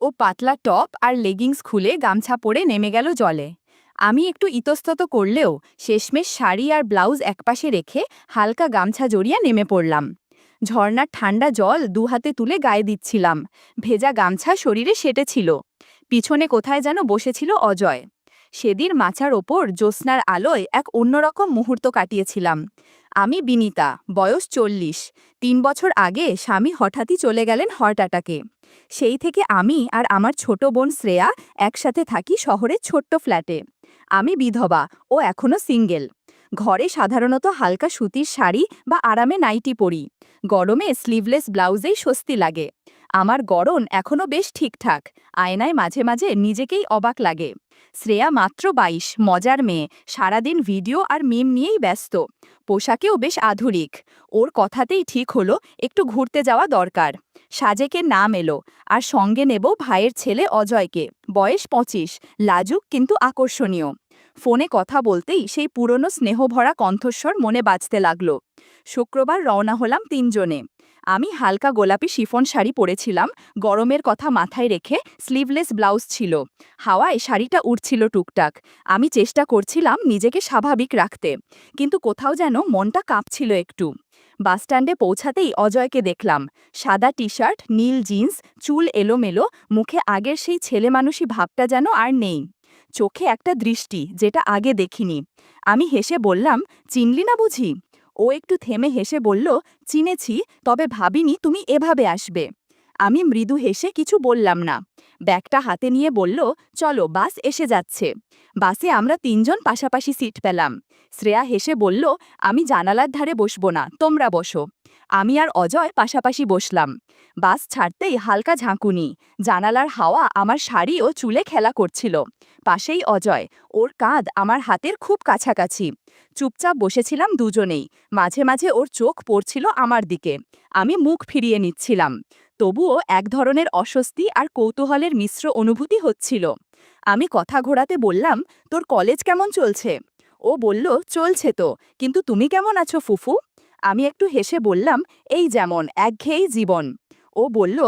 ও পাতলা টপ আর লেগিংস খুলে গামছা পরে নেমে গেল জলে। আমি একটু ইতস্তত করলেও শেষমেশ শাড়ি আর ব্লাউজ একপাশে রেখে হালকা গামছা জড়িয়ে নেমে পড়লাম। ঝর্ণার ঠান্ডা জল দুহাতে তুলে গায়ে দিচ্ছিলাম। ভেজা গামছা শরীরে সেটেছিল। পিছনে কোথায় যেন বসেছিল অজয়। সেদিন মাচার ওপর জ্যোৎস্নার আলোয় এক অন্যরকম মুহূর্ত কাটিয়েছিলাম। আমি বিনিতা, বয়স ৪০। ৩ বছর আগে স্বামী হঠাৎই চলে গেলেন হার্ট অ্যাটাকে। সেই থেকে আমি আর আমার ছোট বোন শ্রেয়া একসাথে থাকি শহরের ছোট্ট ফ্ল্যাটে। আমি বিধবা, ও এখনও সিঙ্গেল। ঘরে সাধারণত হালকা সুতির শাড়ি বা আরামে নাইটি পরি। গরমে স্লিভলেস ব্লাউজেই স্বস্তি লাগে। আমার গড়ন এখনও বেশ ঠিকঠাক। আয়নায় মাঝে মাঝে নিজেকেই অবাক লাগে। শ্রেয়া মাত্র ২২, মজার মেয়ে, সারাদিন ভিডিও আর মিম নিয়েই ব্যস্ত। পোশাকেও বেশ আধুনিক। ওর কথাতেই ঠিক হলো একটু ঘুরতে যাওয়া দরকার। সাজেকের নাম এলো, আর সঙ্গে নেব ভাইয়ের ছেলে অজয়কে, বয়স ২৫, লাজুক কিন্তু আকর্ষণীয়। ফোনে কথা বলতেই সেই পুরনো স্নেহভরা কণ্ঠস্বর মনে বাজতে লাগল। শুক্রবার রওনা হলাম ৩ জনে। আমি হালকা গোলাপি শিফন শাড়ি পরেছিলাম, গরমের কথা মাথায় রেখে স্লিভলেস ব্লাউজ ছিল। হাওয়ায় শাড়িটা উড়ছিল টুকটাক। আমি চেষ্টা করছিলাম নিজেকে স্বাভাবিক রাখতে, কিন্তু কোথাও যেন মনটা কাঁপছিল একটু। বাসস্ট্যান্ডে পৌঁছাতেই অজয়কে দেখলাম। সাদা টি শার্ট, নীল জিন্স, চুল এলোমেলো, মুখে আগের সেই ছেলেমানুষি ভাবটা যেন আর নেই। চোখে একটা দৃষ্টি যেটা আগে দেখিনি। আমি হেসে বললাম, চিনলি না বুঝি? ও একটু থেমে হেসে বলল, চিনেছি, তবে ভাবিনি তুমি এভাবে আসবে। আমি মৃদু হেসে কিছু বললাম না। ব্যাগটা হাতে নিয়ে বলল, চলো, বাস এসে যাচ্ছে। বাসে আমরা ৩ জন পাশাপাশি সিট পেলাম। শ্রেয়া হেসে বলল, আমি জানালার ধারে বসবো না, তোমরা বসো। আমি আর অজয় পাশাপাশি বসলাম। বাস ছাড়তেই হালকা ঝাঁকুনি। জানালার হাওয়া আমার শাড়ি ও চুলে খেলা করছিল। পাশেই অজয়, ওর কাঁধ আমার হাতের খুব কাছাকাছি। চুপচাপ বসেছিলাম দুজনেই। মাঝে মাঝে ওর চোখ পড়ছিল আমার দিকে। আমি মুখ ফিরিয়ে নিচ্ছিলাম। তবুও এক ধরনের অস্বস্তি আর কৌতূহলের মিশ্র অনুভূতি হচ্ছিল। আমি কথা ঘোরাতে বললাম, তোর কলেজ কেমন চলছে? ও বলল, চলছে তো, কিন্তু তুমি কেমন আছো ফুফু? আমি একটু হেসে বললাম, এই যেমন একঘেয়েই জীবন। ও বলল,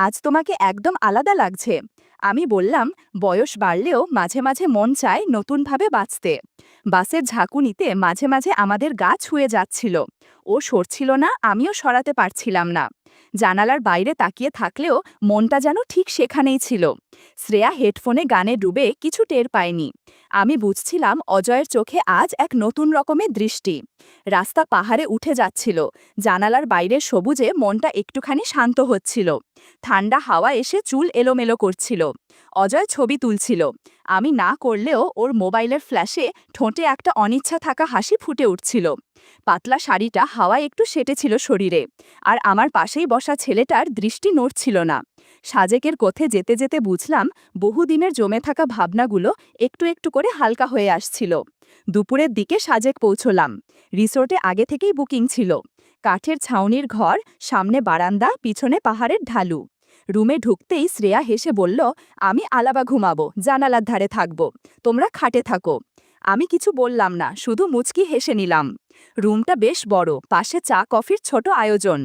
আজ তোমাকে একদম আলাদা লাগছে। আমি বললাম, বয়স বাড়লেও মাঝে মাঝে মন চায় নতুনভাবে বাঁচতে। বাসের ঝাঁকুনিতে মাঝে মাঝে আমাদের গা ছুঁয়ে যাচ্ছিল। ও সরছিল না, আমিও সরাতে পারছিলাম না। জানালার বাইরে তাকিয়ে থাকলেও মনটা যেন ঠিক সেখানেই ছিল। শ্রেয়া হেডফোনে গানে ডুবে কিছু টের পায়নি। আমি বুঝছিলাম অজয়ের চোখে আজ এক নতুন রকমের দৃষ্টি। রাস্তা পাহাড়ে উঠে যাচ্ছিল। জানালার বাইরের সবুজে মনটা একটুখানি শান্ত হচ্ছিল। ঠান্ডা হাওয়া এসে চুল এলোমেলো করছিল। অজয় ছবি তুলছিল। আমি না করলেও ওর মোবাইলের ফ্ল্যাশে ঠোঁটে একটা অনিচ্ছা থাকা হাসি ফুটে উঠছিল। পাতলা শাড়িটা হাওয়ায় একটু সেটেছিল শরীরে। আর আমার পাশেই বসা ছেলেটার দৃষ্টি নড়ছিল না। সাজেকের কোঠে যেতে যেতে বুঝলাম বহুদিনের জমে থাকা ভাবনাগুলো একটু একটু করে হালকা হয়ে আসছিল। দুপুরের দিকে সাজেক পৌঁছলাম। রিসোর্টে আগে থেকেই বুকিং ছিল। কাঠের ছাউনির ঘর, সামনে বারান্দা, পিছনে পাহাড়ের ঢালু। রুমে ঢুকতেই শ্রেয়া হেসে বলল, আমি আলাবা ঘুমাবো, জানালার ধারে থাকবো, তোমরা খাটে থাকো। আমি কিছু বললাম না, শুধু মুচকি হেসে নিলাম। রুমটা বেশ বড়, পাশে চা কফির ছোট আয়োজন।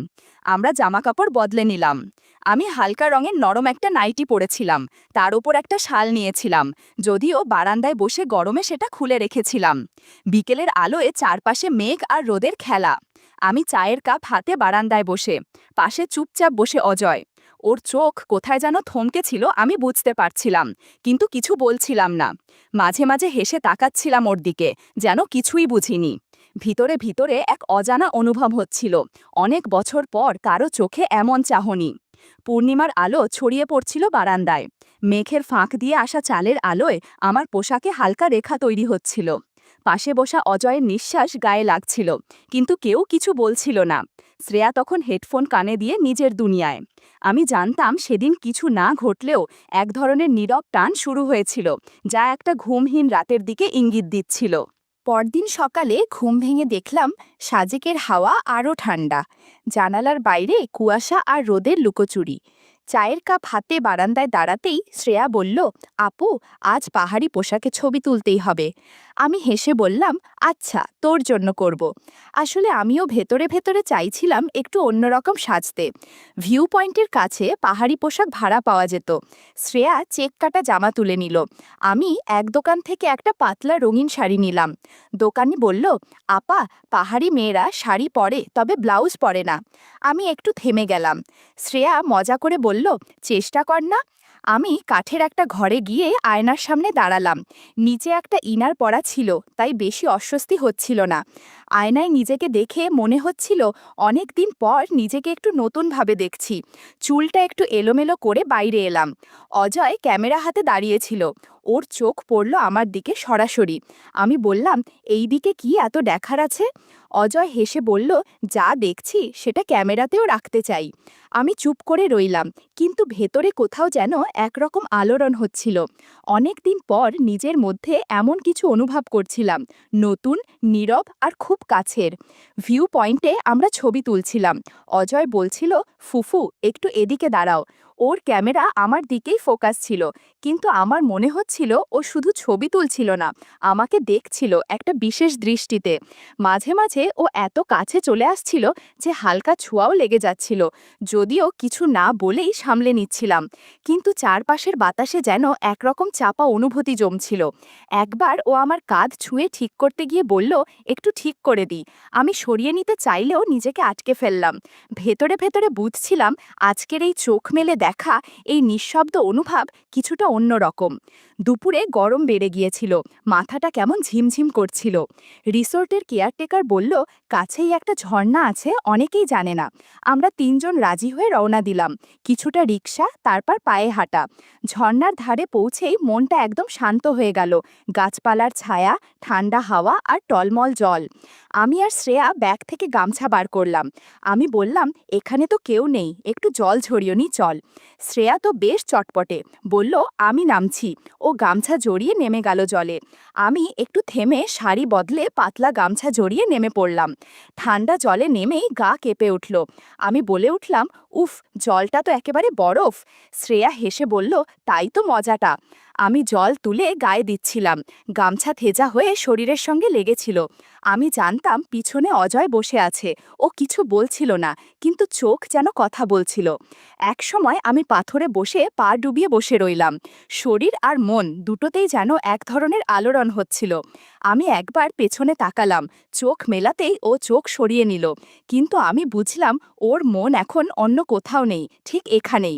আমরা জামাকাপড় বদলে নিলাম। আমি হালকা রঙের নরম একটা নাইটি পরেছিলাম, তার ওপর একটা শাল নিয়েছিলাম, যদিও বারান্দায় বসে গরমে সেটা খুলে রেখেছিলাম। বিকেলের আলোয় চারপাশে মেঘ আর রোদের খেলা। আমি চায়ের কাপ হাতে বারান্দায় বসে, পাশে চুপচাপ বসে অজয়। ওর চোখ কোথায় যেন থমকেছিল, আমি বুঝতে পারছিলাম, কিন্তু কিছু বলছিলাম না। মাঝে মাঝে হেসে তাকাচ্ছিলাম ওর দিকে, যেন কিছুই বুঝিনি। ভিতরে ভিতরে এক অজানা অনুভব হচ্ছিল, অনেক বছর পর কারো চোখে এমন চাহনি। পূর্ণিমার আলো ছড়িয়ে পড়ছিল বারান্দায়। মেঘের ফাঁক দিয়ে আসা চালের আলোয় আমার পোশাকে হালকা রেখা তৈরি হচ্ছিল। পাশে বসা অজয়ের নিঃশ্বাস গায়ে লাগছিল, কিন্তু কেউ কিছু বলছিল না। শ্রেয়া তখন হেডফোন কানে দিয়ে নিজের দুনিয়ায়। আমি জানতাম সেদিন কিছু না ঘটলেও এক ধরনের নীরব টান শুরু হয়েছিল, যা একটা ঘুমহীন রাতের দিকে ইঙ্গিত দিচ্ছিল। পরদিন সকালে ঘুম ভেঙে দেখলাম সাজেকের হাওয়া আরও ঠান্ডা। জানালার বাইরে কুয়াশা আর রোদের লুকোচুরি। চায়ের কাপ হাতে বারান্দায় দাঁড়াতেই শ্রেয়া বলল, আপু, আজ পাহাড়ি পোশাকে ছবি তুলতেই হবে। আমি হেসে বললাম, আচ্ছা, তোর জন্য করব। আসলে আমিও ভেতরে ভেতরে চাইছিলাম একটু অন্যরকম সাজতে। ভিউ পয়েন্টের কাছে পাহাড়ি পোশাক ভাড়া পাওয়া যেত। শ্রেয়া চেক কাটা জামা তুলে নিল। আমি এক দোকান থেকে একটা পাতলা রঙিন শাড়ি নিলাম। দোকানি বলল, আপা, পাহাড়ি মেয়েরা শাড়ি পরে, তবে ব্লাউজ পরে না। আমি একটু থেমে গেলাম। শ্রেয়া মজা করে বলল, চেষ্টা কর না। আমি কাঠের একটা ঘরে গিয়ে আয়নার সামনে দাঁড়ালাম। নিচে একটা ইনার পরা ছিল, তাই বেশি অস্বস্তি হচ্ছিল না। আয়নায় নিজেকে দেখে মনে হচ্ছিল অনেক দিন পর নিজেকে একটু নতুনভাবে দেখছি। চুলটা একটু এলোমেলো করে বাইরে এলাম। অজয় ক্যামেরা হাতে দাঁড়িয়েছিল। ওর চোখ পড়ল আমার দিকে সরাসরি। আমি বললাম, এই দিকে কি এত দেখার আছে? অজয় হেসে বলল, যা দেখছি সেটা ক্যামেরাতেও রাখতে চাই। আমি চুপ করে রইলাম, কিন্তু ভেতরে কোথাও যেন একরকম আলোড়ন হচ্ছিল। অনেক দিন পর নিজের মধ্যে এমন কিছু অনুভব করছিলাম, নতুন, নীরব আর খুব কাছের। ভিউ পয়েন্টে আমরা ছবি তুলছিলাম। অজয় বলছিল, ফুফু, একটু এদিকে দাঁড়াও। ওর ক্যামেরা আমার দিকেই ফোকাস ছিল, কিন্তু আমার মনে হচ্ছিল ও শুধু ছবি তুলছিল না, আমাকে দেখছিল একটা বিশেষ দৃষ্টিতে। মাঝে মাঝে ও এত কাছে চলে আসছিল যে হালকা ছোঁয়াও লেগে যাচ্ছিল, যদিও কিছু না বলেই সামলে নিচ্ছিলাম। কিন্তু চারপাশের বাতাসে যেন একরকম চাপা অনুভূতি জমছিল। একবার ও আমার কাঁধ ছুঁয়ে ঠিক করতে গিয়ে বলল, একটু ঠিক করে দিই। আমি সরিয়ে নিতে চাইলেও নিজেকে আটকে ফেললাম। ভেতরে ভেতরে বুঝছিলাম আজকের এই চোখ মেলে দেখা, এই নিঃশব্দ অনুভব কিছুটা অন্যরকম। দুপুরে গরম বেড়ে গিয়েছিল, মাথাটা কেমন ঝিমঝিম করছিল। রিসোর্টের কেয়ারটেকার বলল, কাছেই একটা ঝর্ণা আছে, অনেকেই জানে না। আমরা তিনজন রাজি হয়ে রওনা দিলাম। কিছুটা রিকশা, তারপর পায়ে হাঁটা। ঝর্ণার ধারে পৌঁছেই মনটা একদম শান্ত হয়ে গেল। গাছপালার ছায়া, ঠান্ডা হাওয়া আর টলমল জল। আমি আর শ্রেয়া ব্যাগ থেকে গামছা বার করলাম। আমি বললাম, এখানে তো কেউ নেই, একটু জল ঝরিয়ে নি চল। শ্রেয়া তো বেশ চটপটে, বলল, আমি নামছি। ও গামছা জড়িয়ে নেমে গেল জলে। আমি একটু থেমে শাড়ি বদলে পাতলা গামছা জড়িয়ে নেমে পড়লাম। ঠান্ডা জলে নেমেই গা কেঁপে উঠল। আমি বলে উঠলাম, উফ, জলটা তো একেবারে বরফ। শ্রেয়া হেসে বলল, তাই তো মজাটা। আমি জল তুলে গায়ে দিচ্ছিলাম। গামছা থেজা হয়ে শরীরের সঙ্গে লেগেছিল। আমি জানতাম পিছনে অজয় বসে আছে। ও কিছু বলছিল না, কিন্তু চোখ যেন কথা বলছিল। একসময় আমি পাথরে বসে পা ডুবিয়ে বসে রইলাম। শরীর আর মন দুটোতেই যেন এক ধরনের আলোড়ন হচ্ছিল। আমি একবার পেছনে তাকালাম। চোখ মেলাতেই ও চোখ সরিয়ে নিল। কিন্তু আমি বুঝলাম ওর মন এখন অন্য কোথাও নেই, ঠিক এখানেই।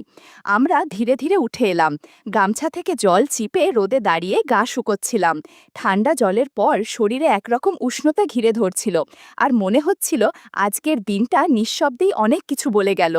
আমরা ধীরে ধীরে উঠে এলাম। গামছা থেকে জল চিপে রোদে দাঁড়িয়ে গা শুকোচ্ছিলাম। ঠান্ডা জলের পর শরীরে একরকম উষ্ণতা ঘিরে ধরছিল, আর মনে হচ্ছিল আজকের দিনটা নিঃশব্দেই অনেক কিছু বলে গেল।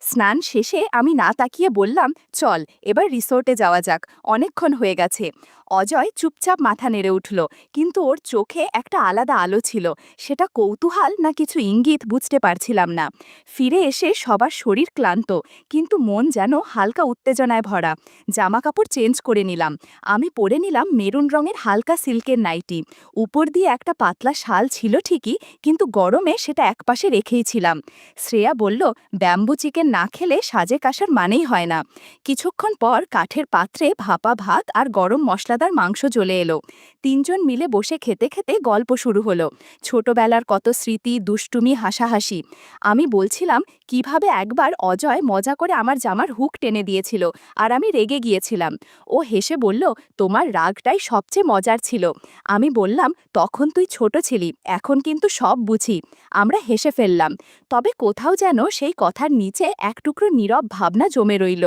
স্নান শেষে আমি না তাকিয়ে বললাম, চল এবার রিসোর্টে যাওয়া যাক, অনেকক্ষণ হয়ে গেছে। অজয় চুপচাপ মাথা নেড়ে উঠল, কিন্তু ওর চোখে একটা আলাদা আলো ছিল। সেটা কৌতূহল না কিছু ইঙ্গিত বুঝতে পারছিলাম না। ফিরে এসে সবার শরীর ক্লান্ত, কিন্তু মন যেন হালকা উত্তেজনায় ভরা। জামাকাপড় চেঞ্জ করে নিলাম। আমি পরে নিলাম মেরুন রঙের হালকা সিল্কের নাইটি। উপর দিয়ে একটা পাতলা শাল ছিল ঠিকই, কিন্তু গরমে সেটা একপাশে রেখেই ছিলাম। শ্রেয়া বলল, ব্যাম্বু চিকেন না খেলে সাজে কাসার মানেই হয় না। কিছুক্ষণ পর কাঠের পাত্রে ভাপা ভাত আর গরম মশলাদার মাংস চলে এলো। তিনজন মিলে বসে খেতে খেতে গল্প শুরু হলো। ছোটবেলার কত স্মৃতি, দুষ্টুমি, হাসাহাসি। আমি বলছিলাম কিভাবে একবার অজয় মজা করে আমার জামার হুক টেনে দিয়েছিল, আর আমি রেগে গিয়েছিলাম। ও হেসে বলল, তোমার রাগটাই সবচেয়ে মজার ছিল। আমি বললাম, তখন তুই ছোট ছিলি, এখন কিন্তু সব বুঝি। আমরা হেসে ফেললাম। তবে কোথাও যেন সেই কথার নিচে এক টুকরো নীরব ভাবনা জমে রইল।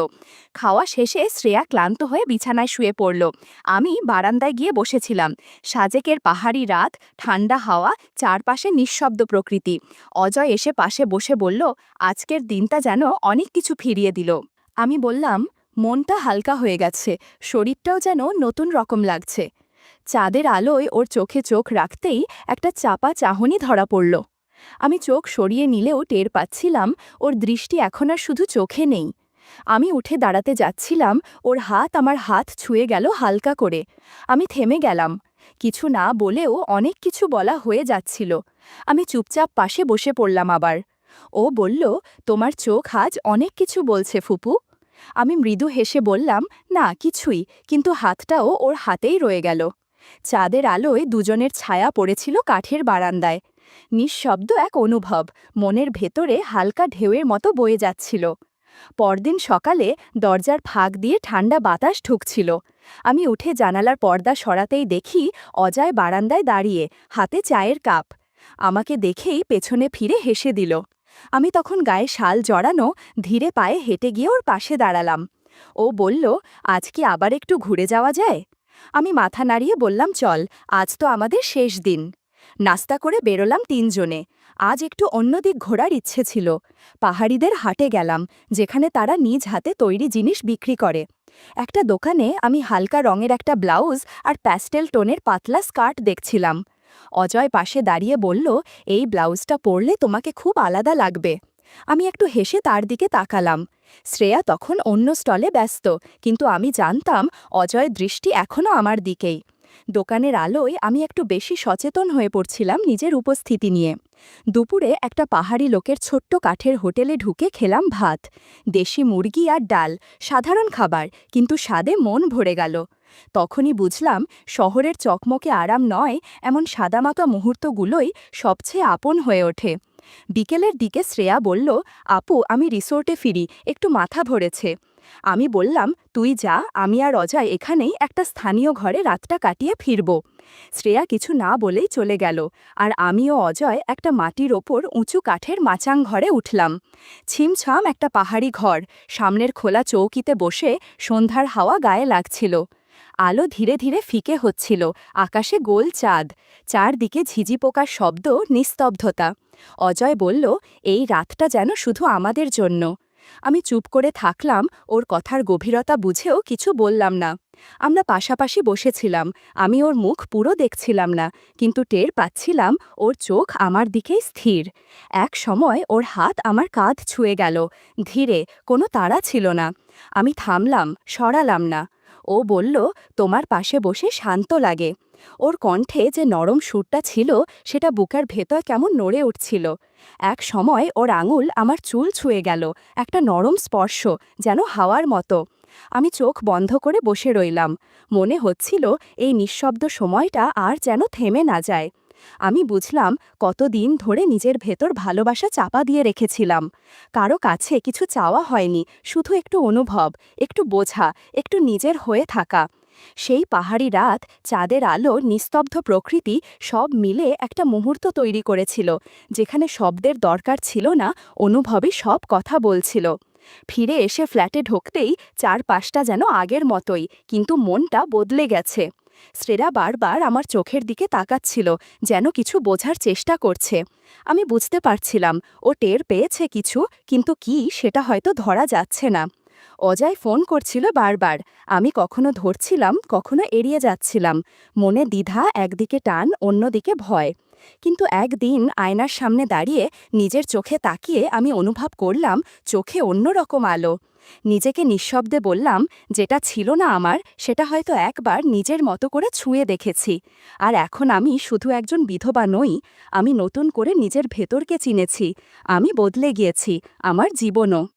খাওয়া শেষে শ্রেয়া ক্লান্ত হয়ে বিছানায় শুয়ে পড়ল। আমি বারান্দায় গিয়ে বসেছিলাম। সাজেকের পাহাড়ি রাত, ঠান্ডা হাওয়া, চারপাশে নিঃশব্দ প্রকৃতি। অজয় এসে পাশে বসে বলল, আজকের দিনটা যেন অনেক কিছু ফিরিয়ে দিল। আমি বললাম, মনটা হালকা হয়ে গেছে, শরীরটাও যেন নতুন রকম লাগছে। চাঁদের আলোয় ওর চোখে চোখ রাখতেই একটা চাপা চাহনি ধরা পড়ল। আমি চোখ সরিয়ে নিলেও টের পাচ্ছিলাম ওর দৃষ্টি এখন আর শুধু চোখে নেই। আমি উঠে দাঁড়াতে যাচ্ছিলাম, ওর হাত আমার হাত ছুঁয়ে গেল হালকা করে। আমি থেমে গেলাম। কিছু না বলেও অনেক কিছু বলা হয়ে যাচ্ছিল। আমি চুপচাপ পাশে বসে পড়লাম আবার। ও বলল, তোমার চোখ আজ অনেক কিছু বলছে ফুপু। আমি মৃদু হেসে বললাম, না কিছুই, কিন্তু হাতটাও ওর হাতেই রয়ে গেল। চাঁদের আলোয় দুজনের ছায়া পড়েছিল কাঠের বারান্দায়। নিঃশব্দ এক অনুভব, মনের ভেতরে হালকা ঢেউয়ের মতো বয়ে যাচ্ছিল। পরদিন সকালে দরজার ফাঁক দিয়ে ঠান্ডা বাতাস ঢুকছিল। আমি উঠে জানালার পর্দা সরাতেই দেখি অজয় বারান্দায় দাঁড়িয়ে, হাতে চায়ের কাপ। আমাকে দেখেই পেছনে ফিরে হেসে দিল। আমি তখন গায়ে শাল জড়ানো, ধীরে পায়ে হেঁটে গিয়ে ওর পাশে দাঁড়ালাম। ও বলল, আজ কি আবার একটু ঘুরে যাওয়া যায়? আমি মাথা নাড়িয়ে বললাম, চল, আজ তো আমাদের শেষ দিন। নাস্তা করে বেরোলাম তিনজনে। আজ একটু অন্যদিক ঘোরার ইচ্ছে ছিল। পাহাড়িদের হাটে গেলাম, যেখানে তারা নিজ হাতে তৈরি জিনিস বিক্রি করে। একটা দোকানে আমি হালকা রঙের একটা ব্লাউজ আর প্যাস্টেল টোনের পাতলা স্কার্ট দেখছিলাম। অজয় পাশে দাঁড়িয়ে বলল, এই ব্লাউজটা পরলে তোমাকে খুব আলাদা লাগবে। আমি একটু হেসে তার দিকে তাকালাম। শ্রেয়া তখন অন্য স্টলে ব্যস্ত, কিন্তু আমি জানতাম অজয়ের দৃষ্টি এখনও আমার দিকেই। দোকানের আলোয় আমি একটু বেশি সচেতন হয়ে পড়ছিলাম নিজের উপস্থিতি নিয়ে। দুপুরে একটা পাহাড়ি লোকের ছোট্ট কাঠের হোটেলে ঢুকে খেলাম ভাত, দেশি মুরগি আর ডাল, সাধারণ খাবার, কিন্তু স্বাদে মন ভরে গেল। তখনই বুঝলাম, শহরের চকমকে আরাম নয়, এমন সাদামাটা মুহূর্তগুলোই সবচেয়ে আপন হয়ে ওঠে। বিকেলের দিকে শ্রেয়া বলল, আপু, আমি রিসোর্টে ফিরি, একটু মাথা ভরেছে। আমি বললাম, তুই যা, আমি আর অজয় এখানেই একটা স্থানীয় ঘরে রাতটা কাটিয়ে ফিরব। শ্রেয়া কিছু না বলেই চলে গেল, আর আমি ও অজয় একটা মাটির ওপর উঁচু কাঠের মাচাং ঘরে উঠলাম। ছিমছাম একটা পাহাড়ি ঘর, সামনের খোলা চৌকিতে বসে সন্ধ্যার হাওয়া গায়ে লাগছিল। আলো ধীরে ধীরে ফিকে হচ্ছিল, আকাশে গোল চাঁদ, চারদিকে ঝিঝি পোকার শব্দ, নিস্তব্ধতা। অজয় বলল, এই রাতটা যেন শুধু আমাদের জন্য। আমি চুপ করে থাকলাম, ওর কথার গভীরতা বুঝেও কিছু বললাম না। আমরা পাশাপাশি বসেছিলাম, আমি ওর মুখ পুরো দেখছিলাম না, কিন্তু টের পাচ্ছিলাম ওর চোখ আমার দিকেই স্থির। এক সময় ওর হাত আমার কাঁধ ছুঁয়ে গেল, ধীরে, কোনো তাড়া ছিল না। আমি থামলাম, সরালাম না। ও বলল, তোমার পাশে বসে শান্ত লাগে। ওর কণ্ঠে যে নরম সুরটা ছিল, সেটা বুকের ভেতর কেমন নড়ে উঠছিল। এক সময় ওর আঙুল আমার চুল ছুঁয়ে গেল, একটা নরম স্পর্শ, যেন হাওয়ার মতো। আমি চোখ বন্ধ করে বসে রইলাম, মনে হচ্ছিল এই নিঃশব্দ সময়টা আর যেন থেমে না যায়। আমি বুঝলাম কতদিন ধরে নিজের ভেতর ভালোবাসা চাপা দিয়ে রেখেছিলাম। কারো কাছে কিছু চাওয়া হয়নি, শুধু একটু অনুভব, একটু বোঝা, একটু নিজের হয়ে থাকা। সেই পাহাড়ি রাত, চাঁদের আলো, নিস্তব্ধ প্রকৃতি, সব মিলে একটা মুহূর্ত তৈরি করেছিল, যেখানে শব্দের দরকার ছিল না, অনুভবই সব কথা বলছিল। ফিরে এসে ফ্ল্যাটে ঢুকতেই চারপাশটা যেন আগের মতোই, কিন্তু মনটা বদলে গেছে। শ্রেয়া বারবার আমার চোখের দিকে তাকাচ্ছিল, যেন কিছু বোঝার চেষ্টা করছে। আমি বুঝতে পারছিলাম ও টের পেয়েছে কিছু, কিন্তু কি সেটা হয়তো ধরা যাচ্ছে না। অজয় ফোন করছিল বারবার, আমি কখনো ধরছিলাম, কখনো এড়িয়ে যাচ্ছিলাম। মনে দ্বিধা, একদিকে টান, অন্যদিকে ভয়। কিন্তু একদিন আয়নার সামনে দাঁড়িয়ে নিজের চোখে তাকিয়ে আমি অনুভব করলাম চোখে অন্যরকম আলো। নিজেকে নিঃশব্দে বললাম, যেটা ছিল না আমার, সেটা হয়তো একবার নিজের মতো করে ছুঁয়ে দেখেছি। আর এখন আমি শুধু একজন বিধবা নই, আমি নতুন করে নিজের ভেতরকে চিনেছি। আমি বদলে গিয়েছি, আমার জীবনও।